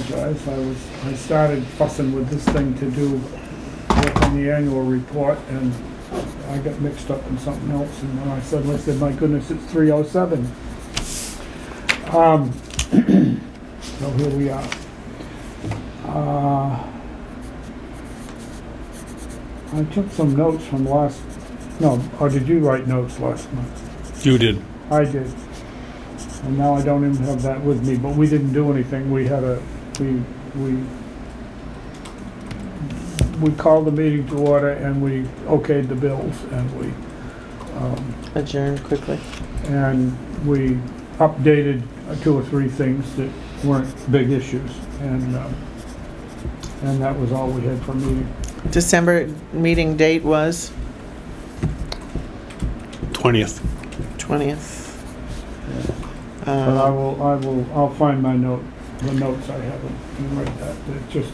apologize. I started fussing with this thing to do work on the annual report, and I got mixed up in something else, and when I suddenly said, my goodness, it's 3:07. So here we are. I took some notes from or did you write notes last month? You did. I did. And now I don't even have that with me, but we didn't do anything. We called the meeting to order, and we okayed the bills, and we Adjourned quickly. and we updated 2 or 3 things that weren't big issues, and that was all we had for meeting. December meeting date was 20th. 20th. But I'll find my the notes I have and write that. It's just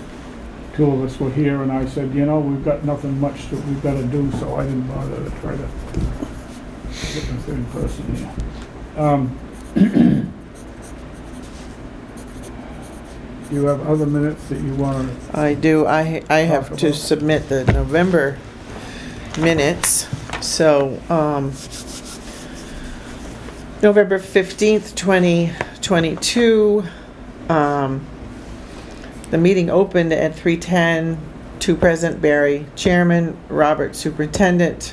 2 of us were here, and I said, we've got nothing much that we've got to do, so I didn't bother to try to get the third person here. Do you have other minutes that you want to? I do. I have Talk to about. submit the November minutes. So, November 15th, 2022, the meeting opened at 3:10, 2 present, Barry, chairman, Robert, superintendent.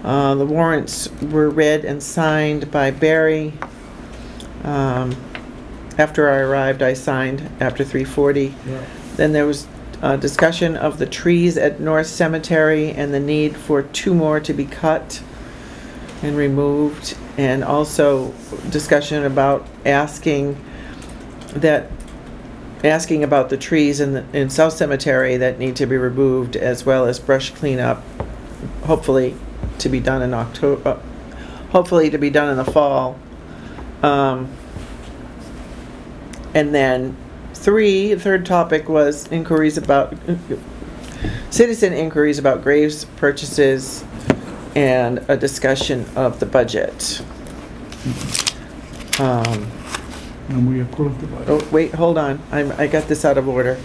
The warrants were read and signed by Barry. After I arrived, I signed after 3:40. Yeah. Then there was a discussion of the trees at North Cemetery and the need for 2 more to be cut and removed, and also discussion about asking about the trees in South Cemetery that need to be removed, as well as brush cleanup, hopefully to be done in October, hopefully to be done in the fall. And then the third topic was citizen inquiries about graves purchases and a discussion of the budget. And we approved the budget. Oh, wait, hold on. I got this out of order.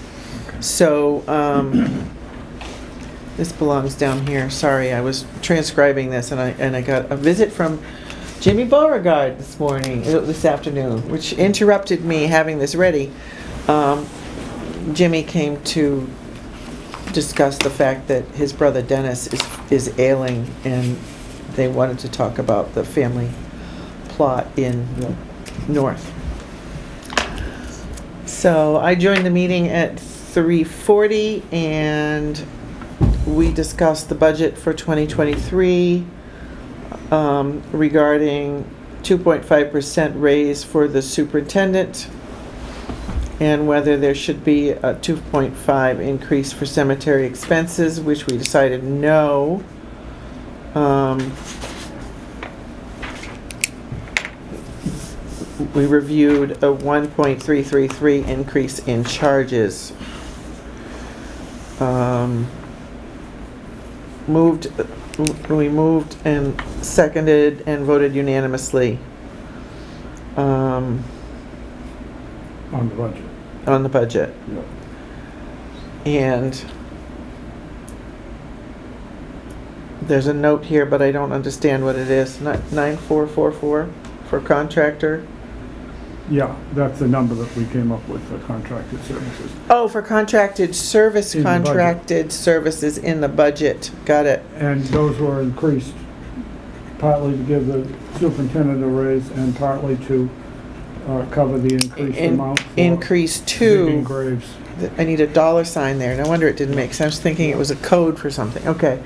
So, this belongs down here. Sorry, I was transcribing this, and I got a visit from Jimmy Beauregard this afternoon, which interrupted me having this ready. Jimmy came to discuss the fact that his brother Dennis is ailing, and they wanted to talk about the family plot in North. So I joined the meeting at 3:40, and we discussed the budget for 2023, regarding 2.5% raise for the superintendent, and whether there should be a 2.5 increase for cemetery expenses, which we decided no. We reviewed a 1.333 increase in charges. We moved and seconded and voted unanimously On the budget. on the budget. Yeah. And there's a note here, but I don't understand what it is. 9444 for contractor. Yeah, that's the number that we came up with for contracted services. Oh, for contracted service, In the budget. contracted services in the budget. Got it. And those were increased partly to give the superintendent a raise and partly to cover the increased amount for Increase digging to, graves. I need a dollar sign there. No wonder it didn't make sense. I was thinking it was a code for something. Okay.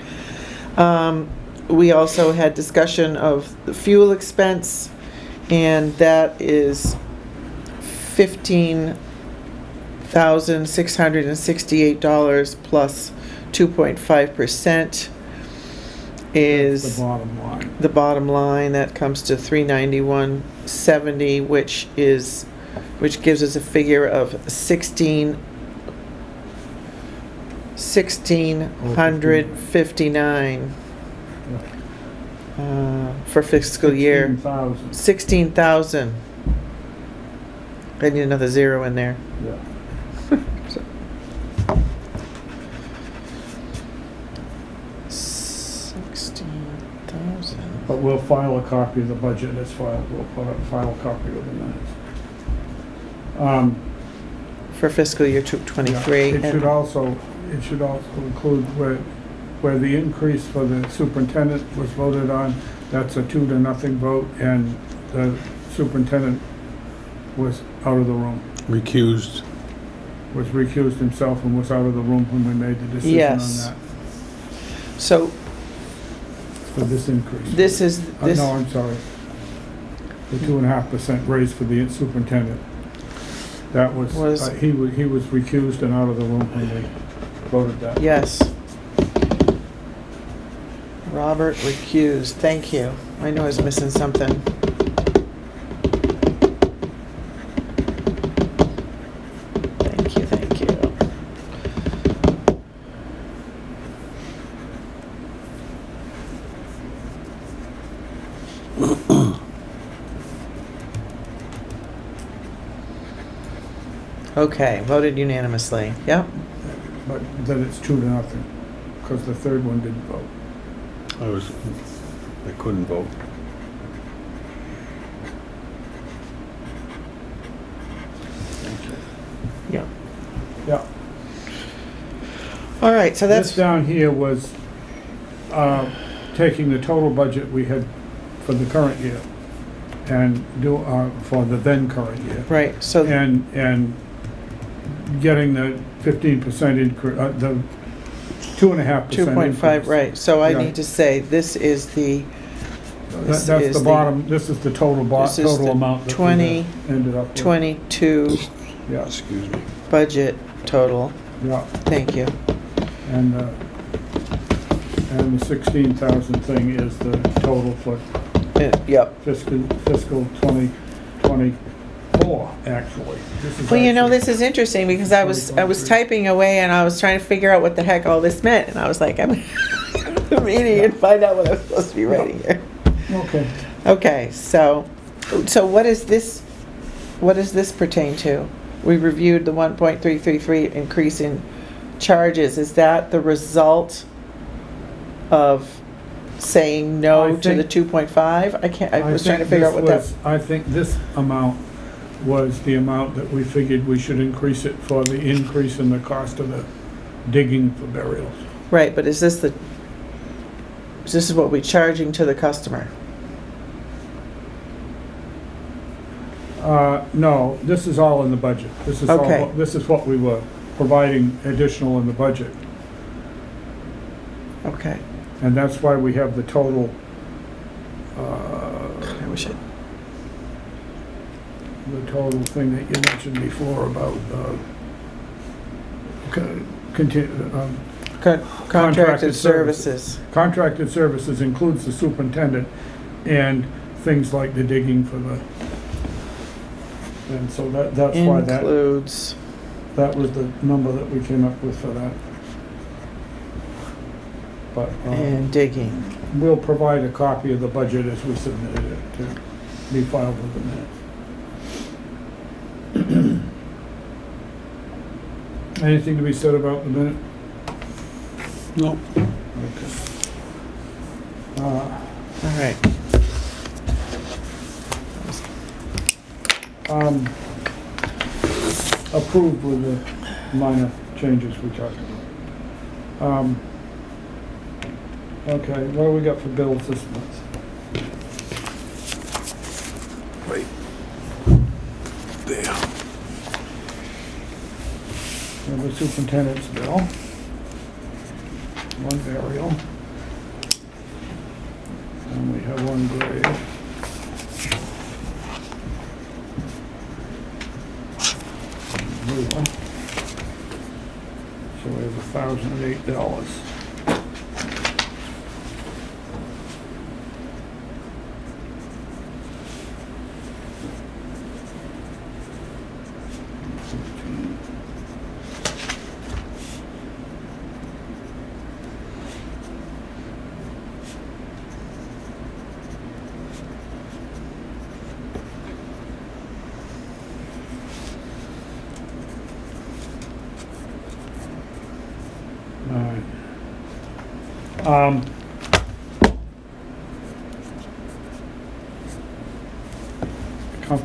We also had discussion of the fuel expense, and that is $15,668 plus 2.5% is The bottom line. the bottom line. That comes to $391.70, which gives us a figure of $1,659 for fiscal year 16,000. 16,000. I need another zero in there. Yeah. But we'll file a copy of the budget as filed, file a copy of the minutes. For fiscal year 23. Yeah, It should also include where the increase for the superintendent was voted on, that's a 2-0 vote, and the superintendent was out of the room, Recused. was recused himself and was out of the room when we made the decision on Yes. that, So for this increase. this is, this, No, I'm sorry. The 2.5% raise for the superintendent. That was, he was recused and out of the room when we voted that. yes. Robert recused, thank you. I knew I was missing something. Thank you, thank you. Okay, voted unanimously, yep. But then it's 2-0, because the third one didn't vote. I couldn't vote. Yep. Yeah. All right, so This that's, down here was taking the total budget we had for the current year and for the then current year. right, so, And getting the 15% increase, the 2.5% 2.5, increase. right, so I Yeah. need to say, this is the, this That's is the bottom, this is the total This is total the amount that we 20 have ended up with. 22 Yeah, Excuse me. budget total, yeah, thank you. and the 16,000 thing is the total for Yep. fiscal 2024, actually. This is Well, you know, actually- this is interesting because I was typing away and I was trying to figure out what the heck all this meant, and I was like, I'm reading and find out what I'm supposed to be writing here. Okay. Okay, so what is this, what does this pertain to? We reviewed the 1.333 increase in charges. Is that the result of saying no I to the think- 2.5? I was trying to figure out what that, I think this amount was the amount that we figured we should increase it for the increase in the cost of the digging for burials. right, but is this what we're charging to the customer? No, this is all in the budget. This is all, Okay. this is what we were providing additional in the budget. Okay. And that's why we have the total, I wish it, the total thing that you mentioned before about, contracted services. Contracted services includes the superintendent and things like the digging for the, and so that's why Includes, that was the number that we came up with for that. But and digging. we'll provide a copy of the budget as we submitted it to be filed with the minutes. Anything to be said about the minute? No. Okay. All right. Approved with the minor changes we talked about. Okay, what do we got for bills this month? Right. There. We have the superintendent's bill. One burial. And we have one grave. New one. So we have $1,008.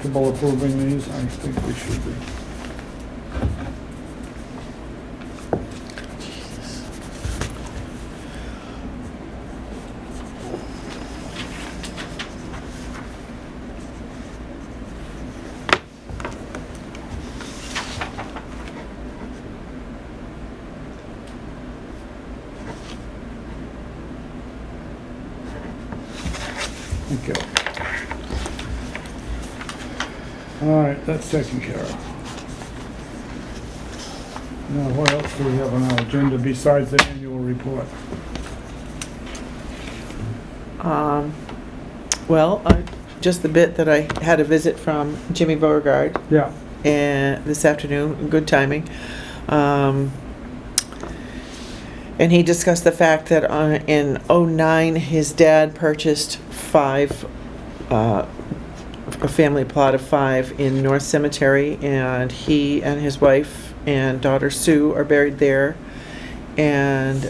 comfortable approving these? I think we should be. Thank you. All right, that's taken care of. Now, what else do we have on our agenda besides the annual report? Well, just the bit that I had a visit from Jimmy Beauregard Yeah, and this afternoon, good timing. And he discussed the fact that in '09, his dad purchased a family plot of 5 in North Cemetery, and he and his wife and daughter Sue are buried there. And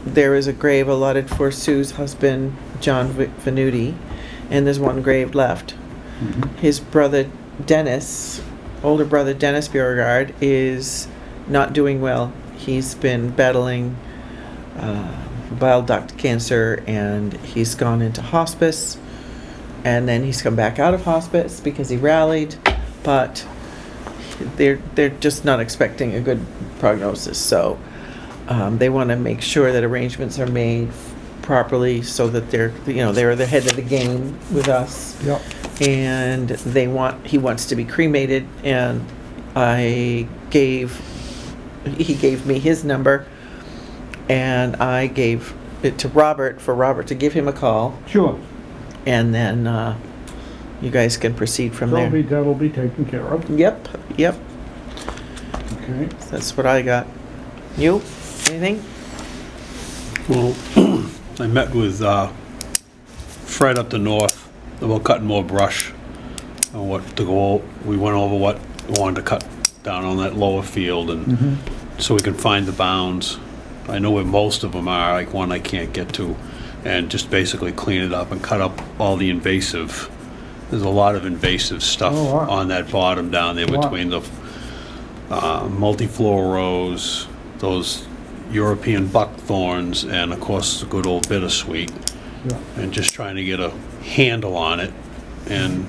there is a grave allotted for Sue's husband, John Venuti, and there's one grave left. His brother Dennis, older brother Dennis Beauregard, is not doing well. He's been battling bile duct cancer, and he's gone into hospice, and then he's come back out of hospice because he rallied, but they're just not expecting a good prognosis. So they want to make sure that arrangements are made properly so that they're the head of the game with us. yep, And he wants to be cremated, and he gave me his number, and I gave it to Robert for Robert to give him a call, sure. and then you guys can proceed from there. That'll be taken care of. Yep. Okay. That's what I got. You? Anything? Well, I met with Fred up the north about cutting more brush and what to go. We went over what we wanted to cut down on that lower field, and so we can find the bounds. I know where most of them are, like one I can't get to, and just basically clean it up and cut up all the invasive. There's a lot of invasive stuff Oh, wow. on that bottom down there Wow. between the multifluoros, those European buckthorns, and of course the good old bittersweet, Yeah. and just trying to get a handle on it and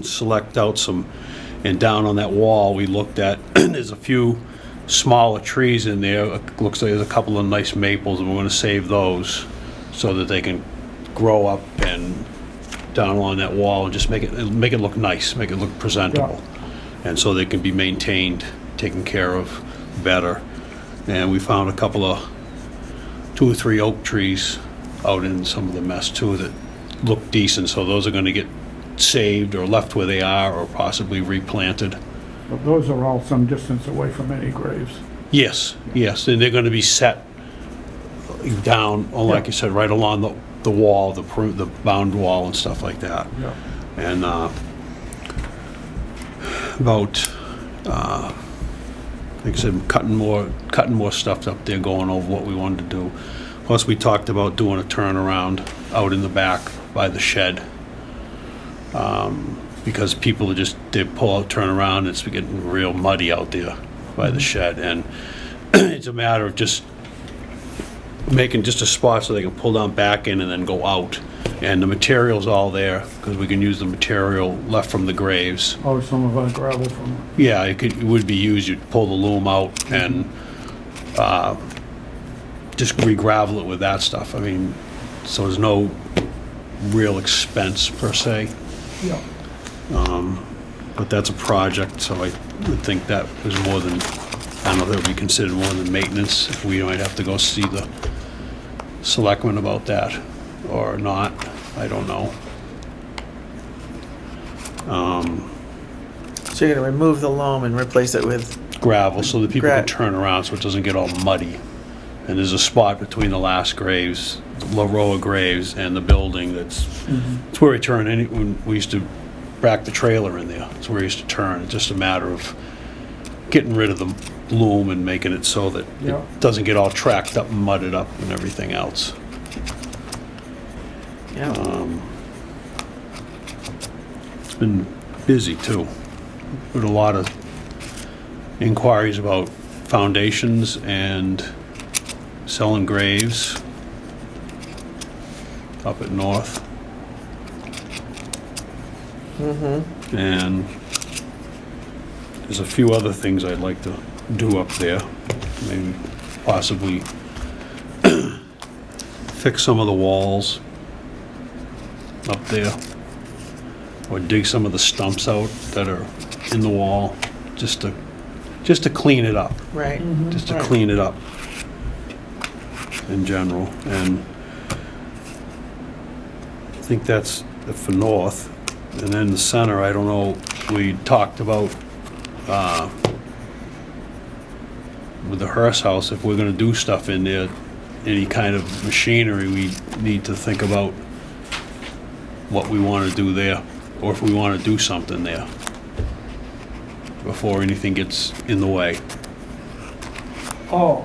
select out some. And down on that wall we looked at, there's a few smaller trees in there. It looks like there's a couple of nice maples, and we're going to save those so that they can grow up and down along that wall and just make it look nice, make it look presentable, and so they can be maintained, taken care of better. And we found a couple of 2 or 3 oak trees out in some of the mess too that look decent, so those are going to get saved or left where they are or possibly replanted. But those are all some distance away from any graves. Yes, and they're going to be set down, like you said, right along the wall, the bound wall and stuff like that. Yeah. And about, like I said, cutting more stuff up there, going over what we wanted to do. Plus, we talked about doing a turnaround out in the back by the shed. Because people they pull out, turn around, and it's getting real muddy out there by the shed, and it's a matter of just making just a spot so they can pull down back in and then go out. And the material's all there, because we can use the material left from the graves. Or some of our gravel from, Yeah, it would be used. You'd pull the loom out and just re-gravel it with that stuff. I mean, so there's no real expense per se. yeah. But that's a project, so I would think that was more than, I don't know if that would be considered more than maintenance. If we might have to go see the selectmen about that or not, I don't know. So you're gonna remove the loam and replace it with, Gravel, so that people can Gra- turn around so it doesn't get all muddy. And there's a spot between the last graves, the row of graves, and the building it's where we turn when we used to back the trailer in there. It's where we used to turn. It's just a matter of getting rid of the loom and making it so that Yeah. it doesn't get all tracked up and mudded up and everything else. yeah. It's been busy too, with a lot of inquiries about foundations and selling graves up at North. And there's a few other things I'd like to do up there. Maybe possibly fix some of the walls up there, or dig some of the stumps out that are in the wall, just to clean it up, Right. just to Right. clean it up in general. And I think that's for North. And then the center, I don't know, we talked about with the Hearst House, if we're gonna do stuff in there, any kind of machinery, we need to think about what we wanna do there, or if we wanna do something there before anything gets in the way. Oh,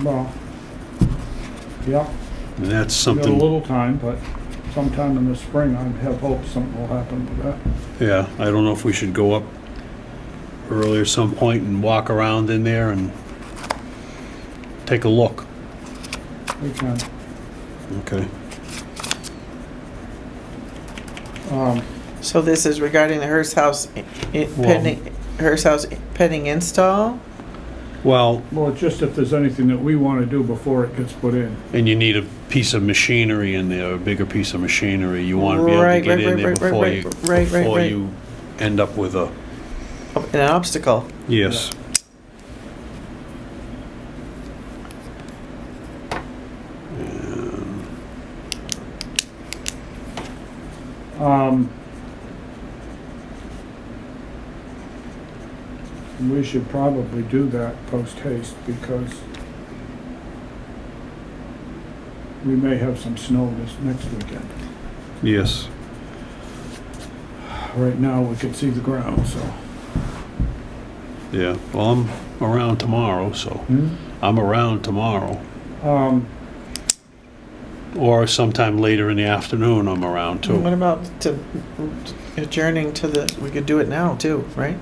well, yeah, And that's we got a something, little time, but sometime in the spring, I have hoped something will happen with that. yeah, I don't know if we should go up early at some point and walk around in there and take a look. We can. Okay. So this is regarding the Hearst House pending install? Well, Well, it's just if there's anything that we want to do before it gets put in. and you need a piece of machinery in there, a bigger piece of machinery. You want to be able to Right, get right, in there right, right, before right, you, right, right, before right. you end up with a, An obstacle. yes. We should probably do that post haste because we may have some snow this next weekend. Yes. Right now, we can see the ground, so. Yeah. Well, I'm around tomorrow, so I'm around tomorrow. Or sometime later in the afternoon, I'm around What too. about adjourning to the, we could do it now too, right?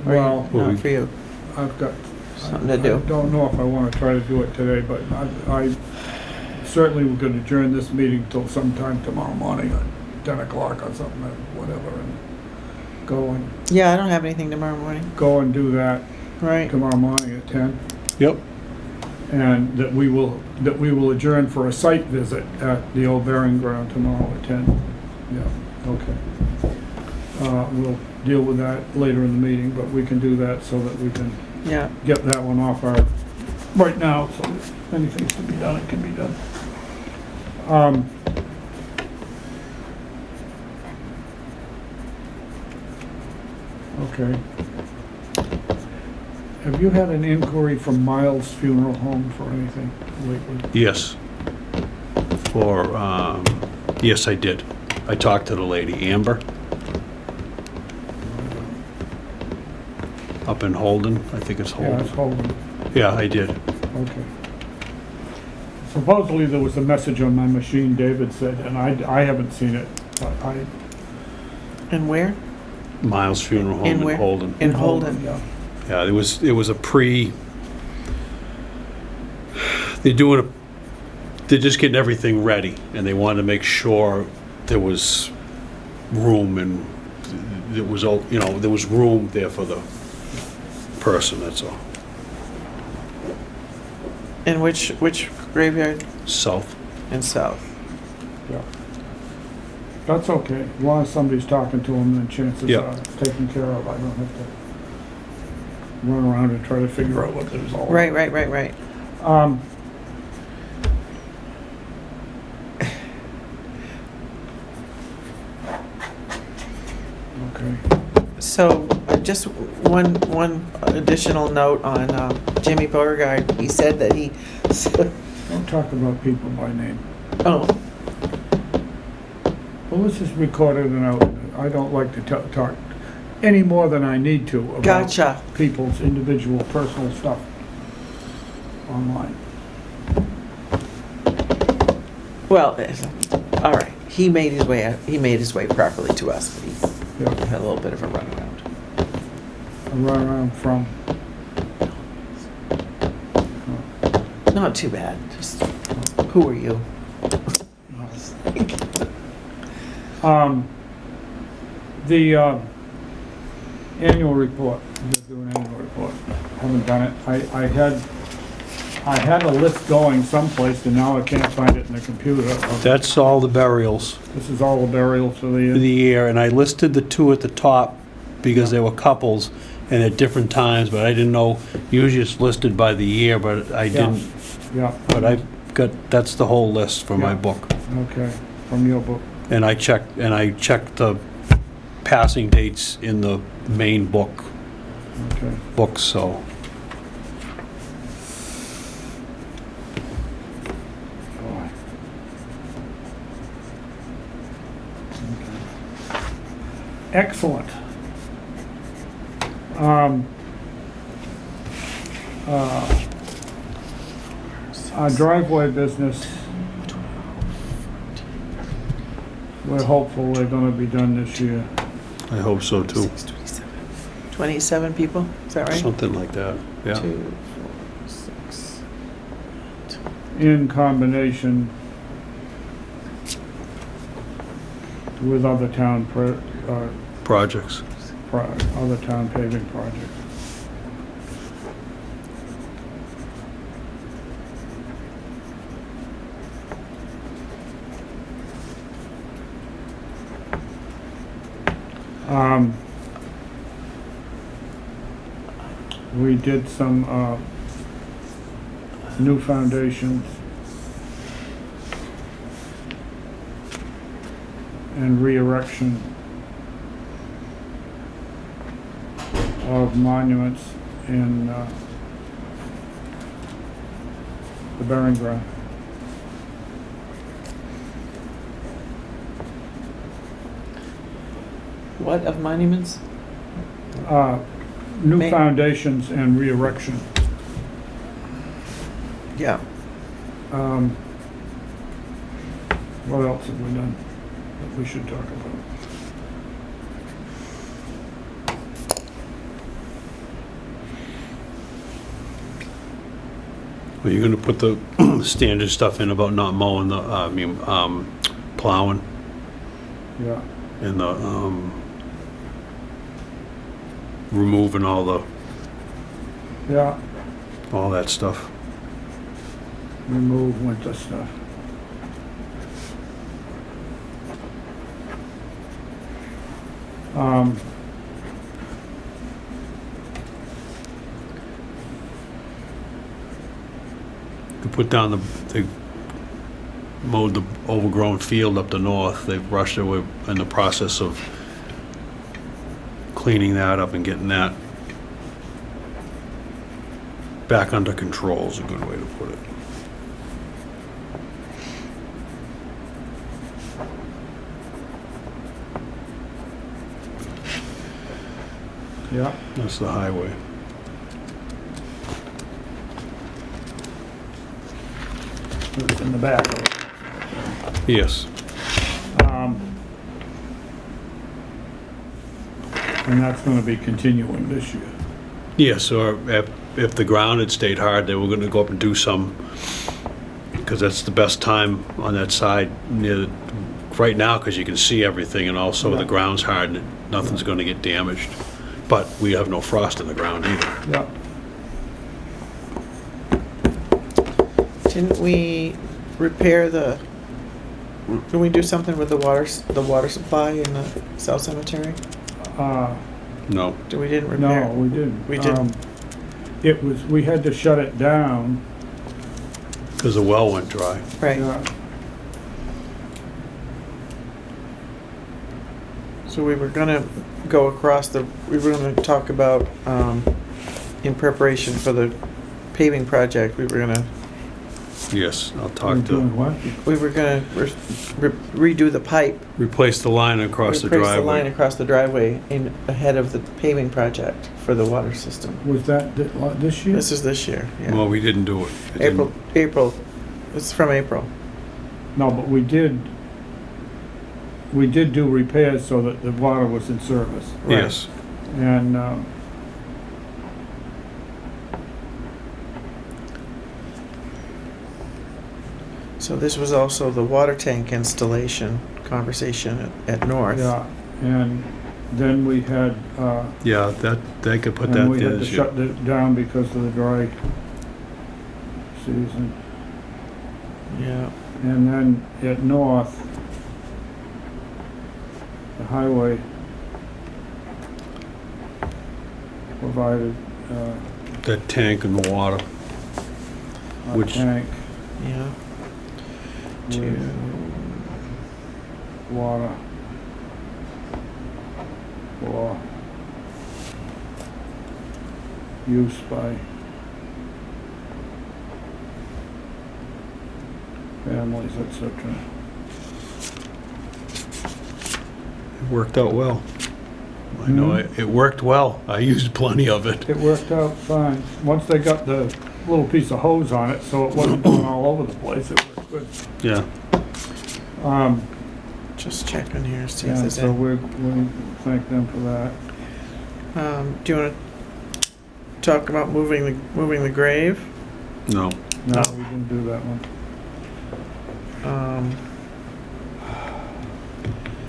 Well, Not for you. I've got. Something to do. I don't know if I want to try to do it today, but I certainly we're going to adjourn this meeting till sometime tomorrow morning at 10 o'clock or something, or whatever, and Yeah, I don't have anything tomorrow morning. go and do that Right. tomorrow morning at 10. Yep. And that we will adjourn for a site visit at the old burying ground tomorrow at 10. Yeah, okay. We'll deal with that later in the meeting, but we can do that so that we can Yeah. get that one off our, right now, so if anything's to be done, it can be done. Okay. Have you had an inquiry from Miles Funeral Home for anything lately? Yes. Yes, I did. I talked to the lady, Amber, up in Holden. I think it's Yeah, it's Holden. Holden. Yeah, I did. Okay. Supposedly there was a message on my machine, David said, and I haven't seen it, but And where? Miles Funeral Home In in where? Holden. In Holden. Yeah. Yeah, it was a they're just getting everything ready, and they wanted to make sure there was room and there was room there for the person, that's all. And which graveyard? South. In South. Yeah. That's okay, as long as somebody's talking to them, then chances Yeah. are it's taken care of. I don't have to run around and try to figure out what it is all about. Right. Okay. So, just one additional note on Jimmy Beauregard. He said that he, Don't talk about people by name. oh, Well, this is recorded and out. I don't like to talk any more than I need to about gotcha. people's individual personal stuff online. Well, all right. He made his way properly to us, but Yeah, We had a little bit of a runaround. I run around from, Not too bad, just, who are you? the annual report, we gotta do an annual report. Haven't done it. I had a list going someplace and now I can't find it in the computer. That's all the burials This is all the burials for the for year. the year, and I listed the two at the top because they were couples and at different times, but I didn't know, usually it's listed by the year, but I didn't. Yeah, But I've got, that's the whole list for my Yeah. book. okay, from your book. And I checked the passing dates in the main book, Okay. so. Boy. Okay. Excellent. Our driveway business, we're hopeful they're gonna be done this year. I hope so too. 27 people, is that right? Something like that, yeah. 2, 4, 6. In combination with other town Projects. other town paving projects. We did some new foundations and re-erection of monuments in the burying ground. What of monuments? New Ma- foundations and re-erection. Yeah. What else have we done that we should talk about? Well, you're gonna put the standard stuff in about not mowing plowing Yeah, and the, removing all yeah, that stuff. remove winter stuff. To put down they mowed the overgrown field up the north. They've rushed it. We're in the process of cleaning that up and getting that back under control is a good way to put it. Yeah, That's the highway. it's in the back. Yes. And that's gonna be continuing this year. Yes, or if the ground had stayed hard, they were gonna go up and do some, because that's the best time on that side near, right now, because you can see everything, and also the Yeah. ground's hard and nothing's gonna get damaged. But we have no frost in the ground either. Yeah, Didn't we repair can we do something with the water supply in the South Cemetery? No. We didn't repair? no, we didn't. We didn't. We had to shut it down. Because the well went dry. Right, Yeah, so we were gonna go across we were gonna talk about, in preparation for the paving project, we were gonna Yes, I'll we're talk doing to, what? redo the pipe. replace the line across the Replace the line driveway. across the driveway ahead of the paving project for the water system. Was that this year? This is this year, yeah. Well, we didn't do it. It didn't- April, it's from April. No, but we did, we did do repairs so that the water was in service. Yes. And, So this was also the water tank installation conversation at North. yeah, and then we had, Yeah, that, they could put and that we there. had to shut it down because of the dry season. Yeah. And then at North, the highway provided, That tank and the water. a Which- tank Yeah. with To, water for use by families, etc. It worked out well. I know, it worked well. I used plenty of it. It worked out fine. Once they got the little piece of hose on it, so it wasn't going all over the place, it worked good. Yeah. just checking here, see if Yeah, there's so any. we thank them for that. Do you want to talk about moving the grave? No. No, No. we didn't do that one.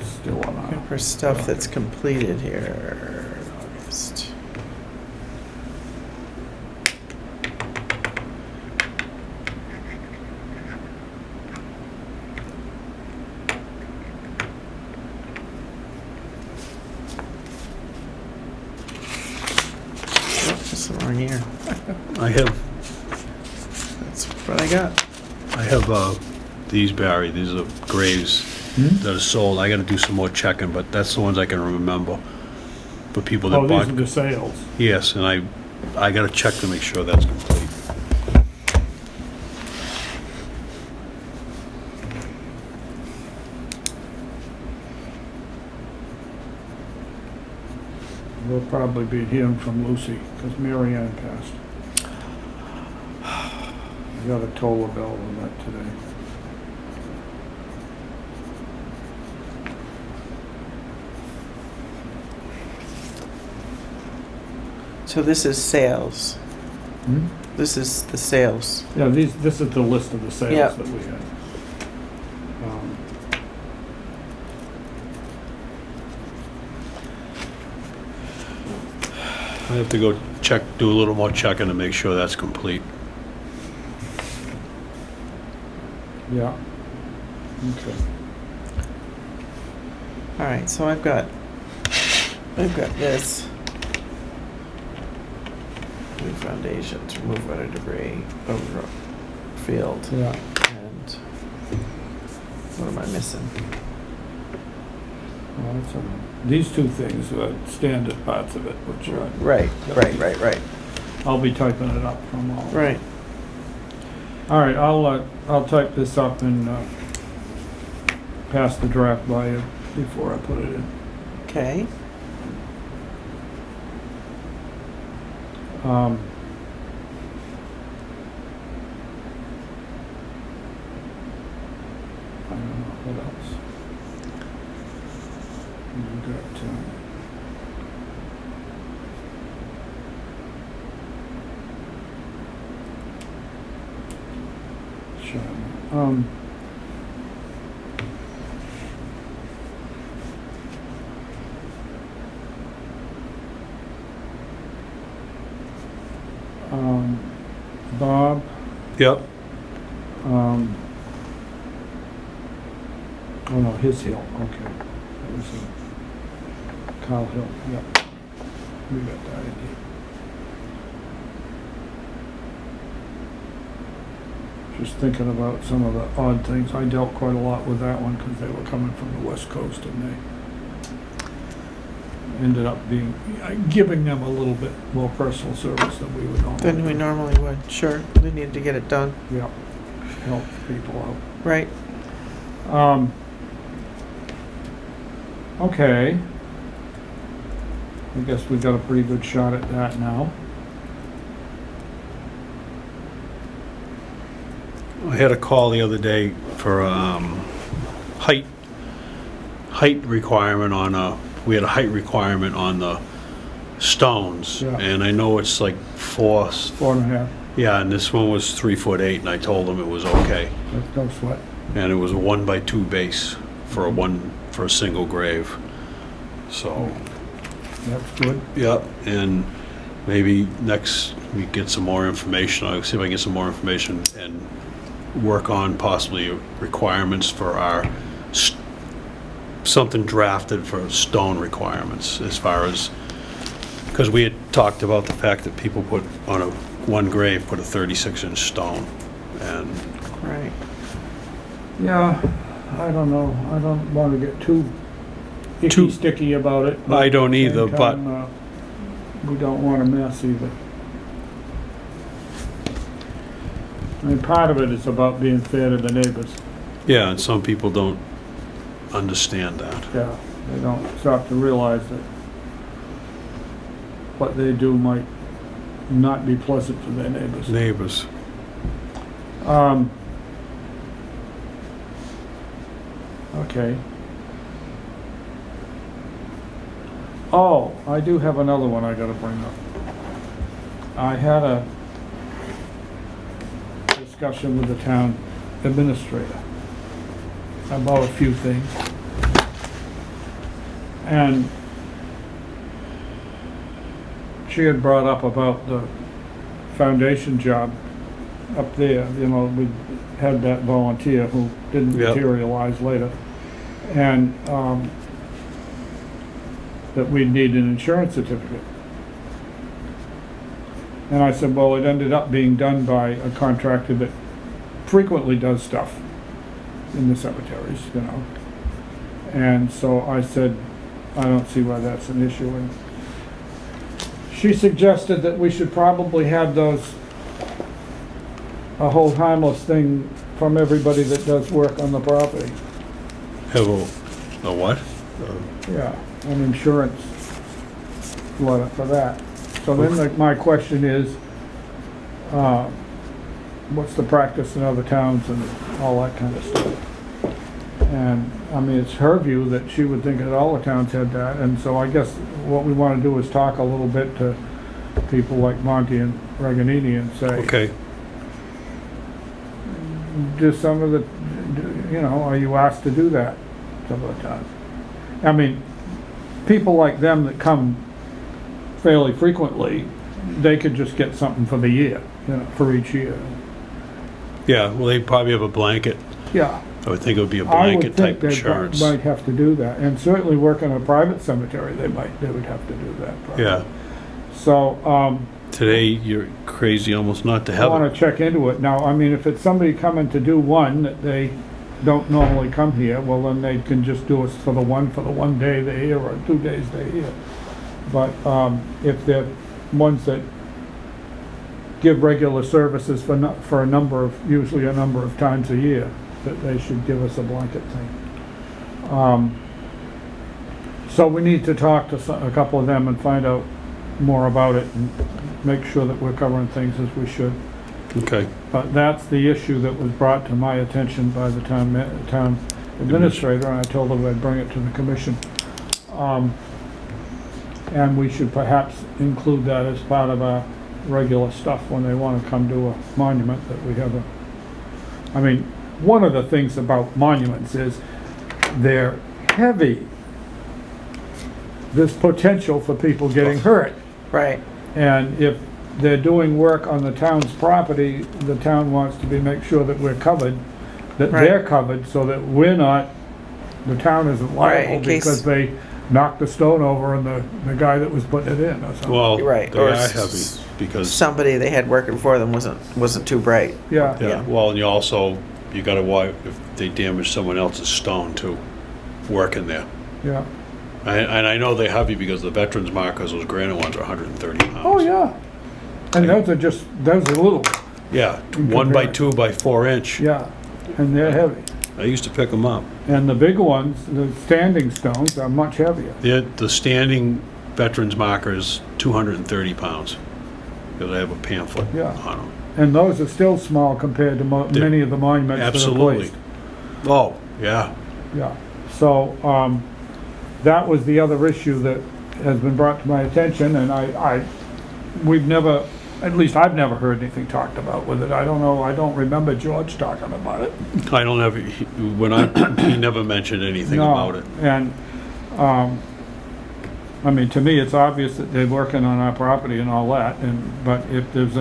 Still on Looking our, for stuff that's completed here. August. Oh, that's the wrong year. I have That's what I got. these, Barry. These are graves that are sold. I gotta do some more checking, but that's the ones I can remember. For people that oh, bought. these are the sales. Yes, and I gotta check to make sure that's complete. We'll probably be hearing from Lucy, because Mary Ann passed. I got a toll bill on that today. So this is sales. This is the sales. Yeah, this is the list of the sales Yeah. that we had. I have to go check, do a little more checking to make sure that's complete. Yeah. Okay. All right, so I've got this. New foundations, remove water debris over field. Yeah. And what am I missing? Well, that's all right. These two things are standard parts of it, which are, Right. I'll be typing it up from all. Right. All right, I'll type this up and pass the draft by you before I put it in. Okay. I don't know what else. You got, sure. Bob, Yep. oh no, his hill, okay. That was Kyle Hill, yep. We got that idea. Just thinking about some of the odd things. I dealt quite a lot with that one because they were coming from the West Coast and they ended up being, giving them a little bit more personal service than we would normally. Than we do. normally would. Sure. We needed to get it done. Yeah, help people out. Right. Okay. I guess we got a pretty good shot at that now. I had a call the other day for height height requirement we had a height requirement on the stones. Yeah. And I know it's like 4.5, yeah, and this one was 3'8", and I told them it was okay. that's no sweat. And it was a 1x2 base for a single grave. So, That's good. yeah, and maybe next we get some more information. I'll see if I can get some more information and work on possibly requirements for our, something drafted for stone requirements as far as, because we had talked about the fact that people put on one grave, put a 36-inch stone. And, Right. Yeah, I don't know, I don't want to get too Too- sticky about it. but I don't at the either, same but- time, we don't want a mess either. I mean, part of it is about being fair to the neighbors. yeah, and some people don't understand that. Yeah, they don't start to realize that what they do might not be pleasant for their neighbors. Neighbors. Okay. Oh, I do have another one I gotta bring up. I had a discussion with the town administrator about a few things. And she had brought up about the foundation job up there. You know, we had that volunteer who didn't Yep. materialize later. And that we'd need an insurance certificate. And I said, well, it ended up being done by a contractor that frequently does stuff in the cemeteries, you know. And so I said, I don't see why that's an issue. And she suggested that we should probably have a whole harmless thing from everybody that does work on the property. Have a what? Yeah, an insurance letter for that. So then my question is, what's the practice in other towns and all that kind of stuff? And, I mean, it's her view that she would think that all the towns had that, and so I guess what we want to do is talk a little bit to people like Monty and Reganini and say, Okay, do some of the, you know, are you asked to do that some of the times? I mean, people like them that come fairly frequently, they could just get something for the year, you know, for each year. yeah, well, they probably have a blanket. Yeah. I would think it would be a I would blanket think type they insurance. might have to do that, and certainly work in a private cemetery, they would have to do that. probably. Yeah, So, today you're crazy almost not to I have wanna it. check into it. Now, I mean, if it's somebody coming to do one that they don't normally come here, well, then they can just do it for the one day they're here or 2 days they're here. But, if they're ones that give regular services for a number of, usually a number of times a year, that they should give us a blanket thing. So we need to talk to a couple of them and find out more about it and make sure that we're covering things as we should. Okay, But that's the issue that was brought to my attention by the town administrator, and I told him I'd bring it to the commission. And we should perhaps include that as part of our regular stuff when they want to come to a monument, that we have I mean, one of the things about monuments is they're heavy. There's potential for people getting hurt. Right. And if they're doing work on the town's property, the town wants to make sure that we're covered, that Right. they're covered, so that we're not, the town isn't Right, liable in case- because they knocked the stone over and the guy that was putting it in or something. well, Right, they or are s- heavy because, Somebody they had working for them wasn't too bright. Yeah, yeah, yeah. well, and you also, you gotta watch if they damage someone else's stone too, working there. yeah. And I know they're heavy because the veterans markers, those granite ones are 130 pounds. Oh, yeah. And those are little, Yeah, In 1x2 by 4 inch. yeah, and they're heavy. I used to pick them up. And the big ones, the standing stones, are much heavier. The standing veterans markers, 230 pounds. Because I have a pamphlet Yeah. on them. And those are still small compared to They're- many of the monuments that are Absolutely. placed. Oh, yeah. Yeah. So, that was the other issue that has been brought to my attention, and we've never, at least I've never heard anything talked about with it. I don't know, I don't remember George talking about it. I don't have, he never mentioned anything No, about it. And, I mean, to me, it's obvious that they're working on our property and all that, but if there's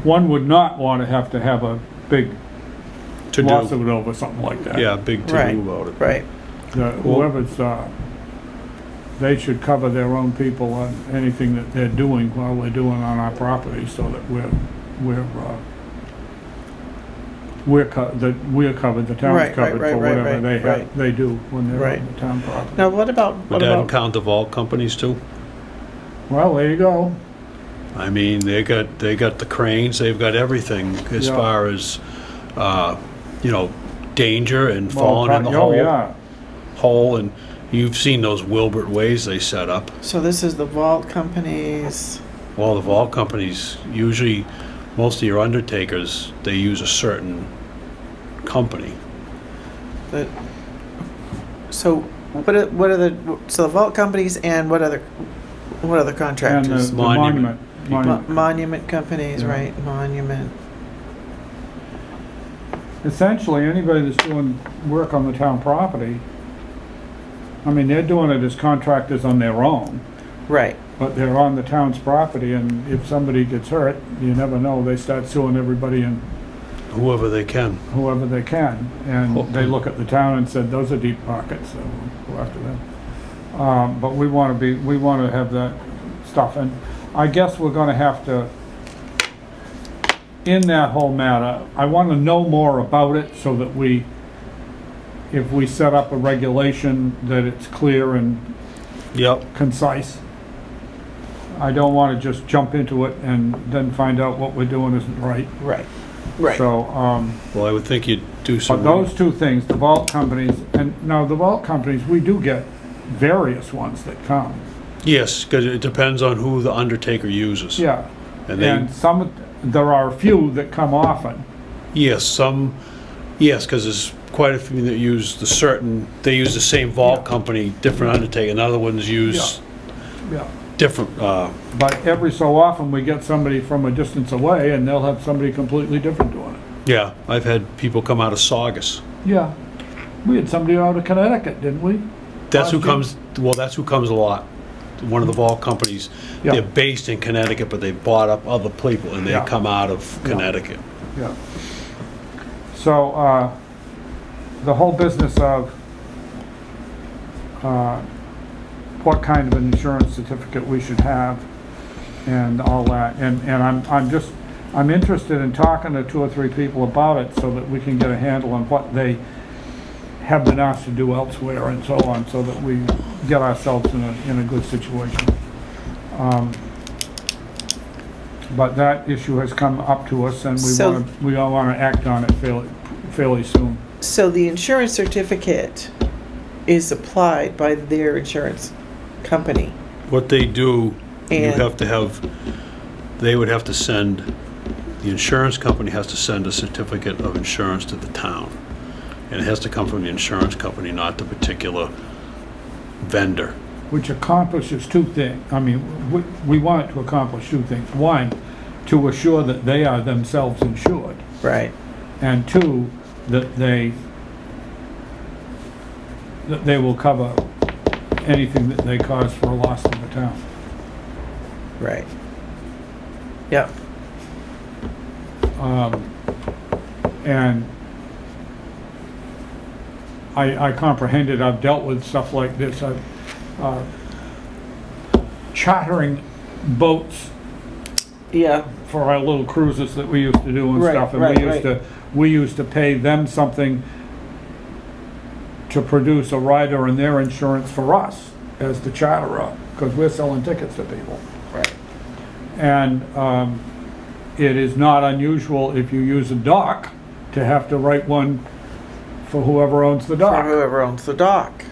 one would not want to have a big To do, lawsuit over something like that. yeah, big to Right. do about it. Right. Whoever's, they should cover their own people on anything that they're doing while we're doing on our property, so that we're covered, the town's Right, covered right, for right, whatever right, right. they do when they're Right. on the town property. Now, what about, Would that count the vault companies too? Well, there you go. I mean, they got the cranes, they've got everything as Yeah. far as, danger and falling in the Oh, yeah. hole, and you've seen those Wilbert ways they set up. so this is the vault companies, Well, the vault companies, usually, most of your undertakers, they use a certain company. so what are the, so the vault companies and what other And the contractors? Monument. Monument companies, Yeah. right, monument. Essentially, anybody that's doing work on the town property, I mean, they're doing it as contractors on their own, Right, but they're on the town's property, and if somebody gets hurt, you never know, they start suing everybody and Whoever they can. whoever they can, and they look at the town and said, those are deep pockets, so we'll go after them. But we want to have that stuff, and I guess we're gonna have to, in that whole matter, I want to know more about it so that if we set up a regulation, that it's clear and Yep. concise. I don't want to just jump into it and then find out what we're doing isn't right. right, right. So, Well, I would think you'd do some. but those two things, the vault companies, and now the vault companies, we do get various ones that come. Yes, because it depends on who the undertaker uses. Yeah. And they, And there are a few that come often. yes, because there's quite a few that use they use the same vault Yeah. company, different undertaker, and other ones use Yeah. different, But every so often, we get somebody from a distance away, and they'll have somebody completely different doing it. yeah, I've had people come out of Saugus. Yeah. We had somebody out of Connecticut, didn't we? That's who Last year? comes, well, that's who comes a lot. One of the vault companies, Yeah. they're based in Connecticut, but they bought up other people, and they Yeah. come out of Yeah. Connecticut. Yeah. So, the whole business of, what kind of an insurance certificate we should have and all that, and I'm interested in talking to 2 or 3 people about it so that we can get a handle on what they have been asked to do elsewhere and so on, so that we get ourselves in a good situation. But that issue has come up to us, and So- we all want to act on it fairly soon. So the insurance certificate is applied by their insurance company. What they do, you And- have to have, they would have to send, the insurance company has to send a certificate of insurance to the town. And it has to come from the insurance company, not the particular vendor. Which accomplishes 2 things. I mean, we want it to accomplish 2 things. 1, to assure that they are themselves insured, Right, and 2, that they will cover anything that they cause for a loss to the town. right. Yep, And I comprehend it. I've dealt with stuff like this. Chartering boats yeah, for our little cruises that we used to do and Right, stuff, and right, we used to pay them something to produce a rider and their insurance for us as the charterer, because we're selling tickets to people. right. And it is not unusual if you use a dock to have to write one for whoever owns the For dock. whoever owns the dock.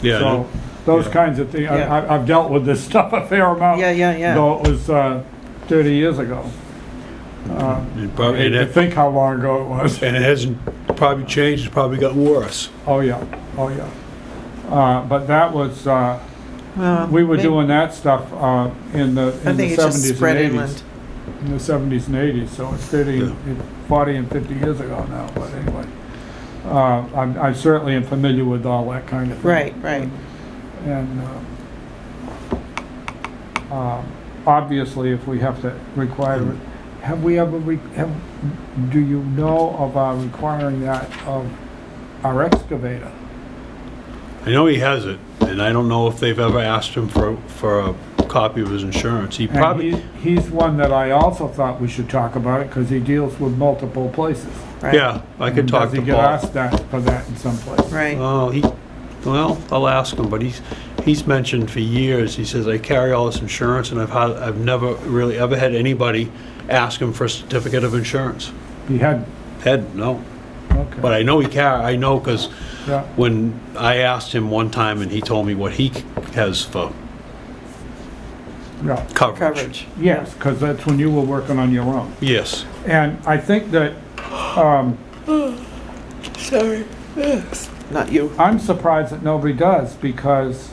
Yeah, So those Yeah. kinds of things, Yeah. I've dealt with this stuff a fair amount. Yeah. Though it was 30 years ago. It prob- To it- think how long ago it was. and it hasn't, Probably changed, it's probably gotten worse. Oh, yeah, oh, yeah. But that was, Well, we were maybe- doing that stuff in the I think it just 70s spread and 80s. inland. In the 70s and 80s, so it's 40 and 50 years ago now, but anyway. I certainly am familiar with all that kind of thing. Right, right. And obviously, if we have to require it, have we ever, do you know of our requiring that of our excavator? I know he has it, and I don't know if they've ever asked him for a copy of his insurance. He And probably, he's one that I also thought we should talk about it, because he deals with multiple places. Right. yeah, I could And talk to Does he get Paul. asked for that in some place? Right. Oh, well, I'll ask him, but he's mentioned for years, he says, I carry all this insurance, and I've never really ever had anybody ask him for a certificate of insurance. He had, No. okay. But I know I know, because Yeah, when I asked him one time, and he told me what he has for yeah. coverage. Yes, because that's when you were working on your own. Yes. And I think that, Sorry. Not you. I'm surprised that nobody does, because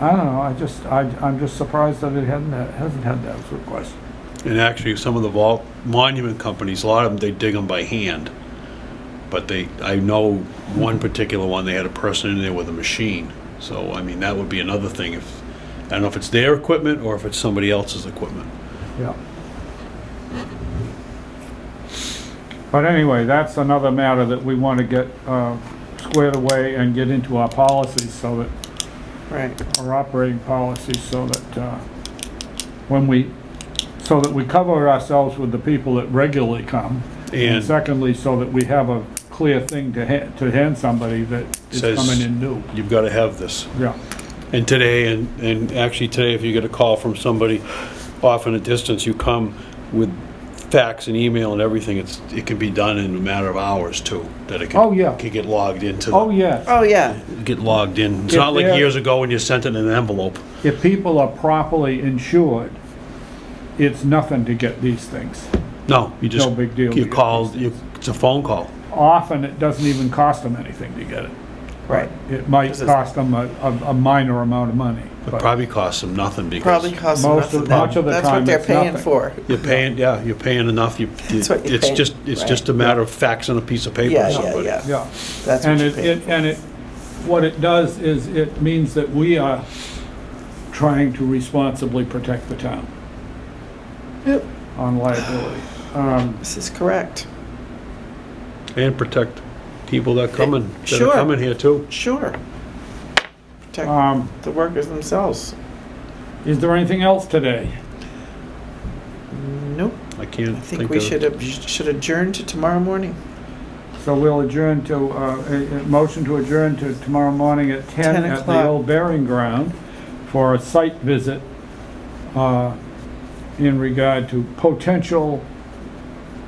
I don't know, I'm just surprised that it hasn't had those requests. And actually, some of the monument companies, a lot of them, they dig them by hand. But I know one particular one, they had a person in there with a machine. So, I mean, that would be another thing if, I don't know if it's their equipment or if it's somebody else's equipment. Yeah. But anyway, that's another matter that we want to get squared away and get into our policies, so that, Right. our operating policies, so that so that we cover ourselves with the people that regularly come. And And secondly, so that we have a clear thing to hand somebody that is Says- coming in new. you've got to have this. Yeah, And today, and actually today, if you get a call from somebody off in a distance, you come with fax and email and everything, it can be done in a matter of hours too, that it Oh, yeah. can get logged into, oh, yes. Oh, yeah. get logged in. It's If not like they're- years ago when you sent it in an envelope. If people are properly insured, it's nothing to get these things. No, you just, No big deal to you get call, these it's a phone call. Often, it doesn't even cost them anything to get it. Right. It might This is- cost them a minor amount of money. It but probably costs them nothing because Probably costs them Most of- nothing. much of the That's time what they're it's paying nothing. for. you're paying, yeah, you're paying enough. That's what you're It's paying, it's right. just a matter of faxing a piece of paper Yeah, to yeah, somebody. yeah. Yeah. That's what And you're paying for. what it does is it means that we are trying to responsibly protect the town Yep, on liability. this is correct. And protect people that Sure. are coming here too. Sure. Protect the workers themselves. Is there anything else today? Nope. I can't I think think we of. should adjourn to tomorrow morning. So we'll adjourn to, a motion to adjourn to tomorrow morning at 10 10 at the o'clock. old Bearing Ground for a site visit in regard to potential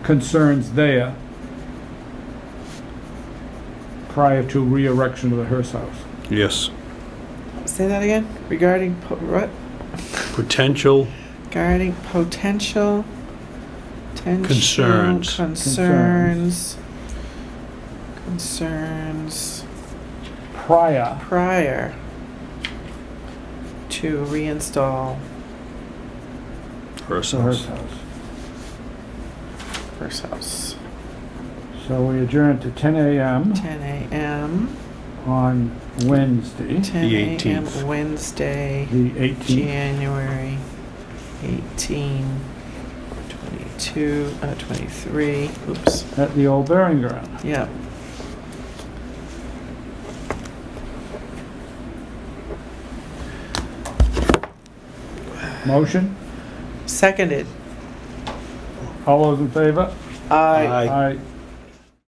concerns there prior to re-erection of the Hearst House. Yes, Say that again? Regarding what? potential Regarding potential Concerns. concerns Prior, prior to reinstall Hearst the Hearst House. House. first house. So we adjourn to 10 a.m. 10 a.m. on Wednesday, 10 The a.m. 18th. Wednesday, the 18th. January 18, 23. Oops. At the old Bearing Ground. Yeah. Motion? Seconded. All those in favor? Aye. Aye. Aye.